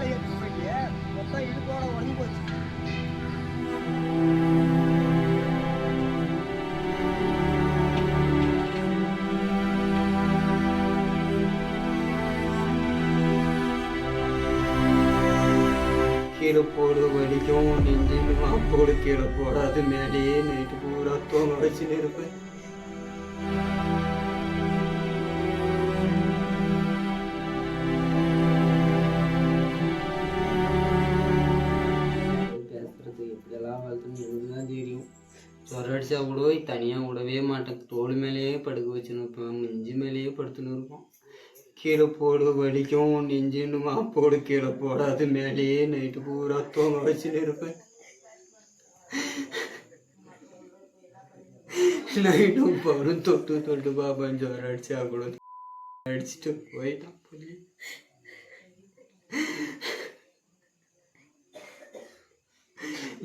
மேலே ஏற்றி போயிட்டு மொத்தம் இடுப்போட உடஞ்சி போச்சு. கீழே போடுறது வலிக்கும், நெஞ்சின்னு மாப்போடு கீழே போடாது, மேலேயே நைட்டு பூரா தூங்க வச்சுன்னு இருப்பேன். பேசுறது எப்படியெல்லாம் வளர்த்துன்னு எனக்கு தான் தெரியும். சொர அடிச்சா கூட தனியாக விடவே மாட்டேன், தோல் மேலேயே படுக்க வச்சுன்னு இருப்பேன், நெஞ்சு மேலேயே படுத்துன்னு இருப்போம். கீழே போடு வலிக்கும், நெஞ்சின்னு மாப்போடு கீழே போடாது, மேலேயே நைட்டு பூரா தூங்க வச்சுன்னு இருப்பேன். நைட்டும் பவரும் தொட்டு தொட்டு பாப்பான்னு ஜோர அடிச்சா கூட அடிச்சுட்டு போயிட்டான்.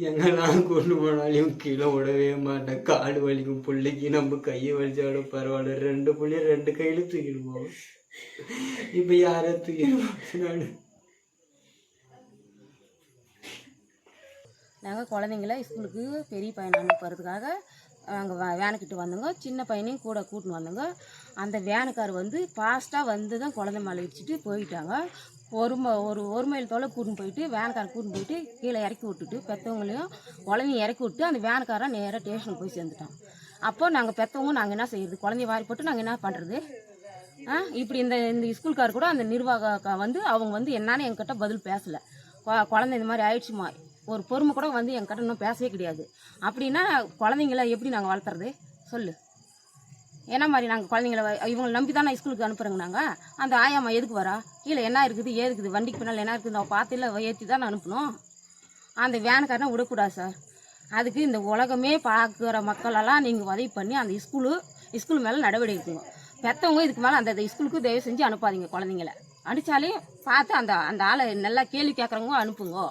எங்கெல்லாம் கொண்டு போனாலையும் கீழே விடவே மாட்டேன். காடு வலிக்கும், பிள்ளைக்கு நம்ம கையை வலிச்சாட பரவாயில்ல, 2 புள்ளைய 2 கையில தூக்கிட்டு போவோம். இப்ப யார தூக்கிட்டு நாங்கள் குழந்தைங்கள ஸ்கூலுக்கு பெரிய பையனை அனுப்புறதுக்காக நாங்கள் வேனுக்கிட்ட வந்தோங்க. சின்ன பையனையும் கூட கூட்டின்னு வந்தோங்க. அந்த வேனுக்கார் வந்து ஃபாஸ்ட்டாக வந்து தான் குழந்தை மேலே இடிச்சிட்டு போயிட்டாங்க. ஒரு மைல் தொலை கூட்டின்னு போயிட்டு வேனுக்காரை கூட்டின்னு போயிட்டு கீழே இறக்கி விட்டுட்டு பெற்றவங்களையும் குழந்தைய இறக்கி விட்டு அந்த வேனுக்காரை நேராக ஸ்டேஷனுக்கு போய் சேர்ந்துட்டோம். அப்போ நாங்கள் பெற்றவங்க நாங்கள் என்ன செய்யறது, குழந்தைய வாரி போட்டு நாங்கள் என்ன பண்ணுறது? இப்படி இந்த ஸ்கூல்கார் கூட அந்த நிர்வாக வந்து அவங்க வந்து என்னன்னு என்கிட்ட பதில் பேசலை. குழந்தை இந்த மாதிரி ஆயிடுச்சுமா, ஒரு பொறுமை கூட வந்து என்கிட்ட இன்னும் பேசவே கிடையாது. அப்படின்னா குழந்தைங்கள எப்படி நாங்கள் வளர்த்துறது சொல்லு? என்ன மாதிரி நாங்கள் குழந்தைங்கள இவங்களை நம்பி தான் நான் ஸ்கூலுக்கு அனுப்புகிறேங்க. நாங்கள் அந்த ஆயாம்மா எதுக்கு வரா, கீழே என்ன இருக்குது ஏதுக்குது, வண்டிக்கு பின்னால் என்ன இருக்குது நான் பார்த்து இல்லை ஏற்றி தான் நான் அனுப்பணும். அந்த வேனுக்காரனை விடக்கூடாது சார். அதுக்கு இந்த உலகமே பார்க்குற மக்களெல்லாம் நீங்கள் உதவி பண்ணி அந்த ஸ்கூல் மேலே நடவடிக்கை எடுக்கணும். பெற்றவங்க இதுக்கு மேலே அந்த ஸ்கூலுக்கு தயவு செஞ்சு அனுப்பாதீங்க. குழந்தைங்கள அடித்தாலே பார்த்து அந்த ஆளை நல்லா கேள்வி கேட்குறவங்க அனுப்புங்க.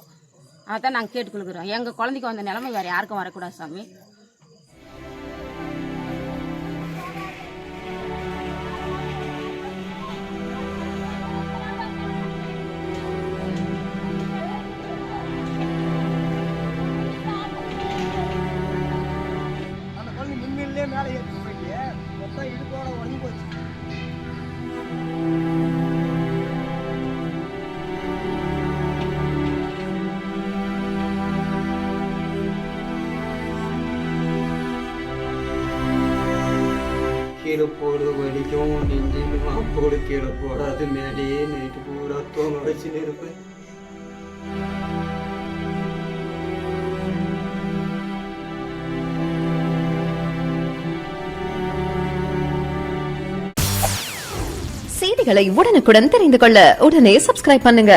அதான் நாங்கள் கேட்டுக்கொள்கிறோம். எங்கள் குழந்தைக்கு வந்த நிலைமை வேறு யாருக்கும் வரக்கூடாது சாமி. அந்த குழந்தை முன்னிலே மேலே ஏற்றி போயிட்டு மொத்தம் இடுப்போட உடஞ்சி போச்சு. கீழே போடுறது வலிக்கும், நெஞ்சின்னு மாப்போடு கீழே போடாது, மேலேயே நைட்டு பூரா தூங்க வச்சுன்னு இருப்பேன். செய்திகளை உடனுக்குடன் தெரிந்து கொள்ள உடனே சப்ஸ்கிரைப் பண்ணுங்க.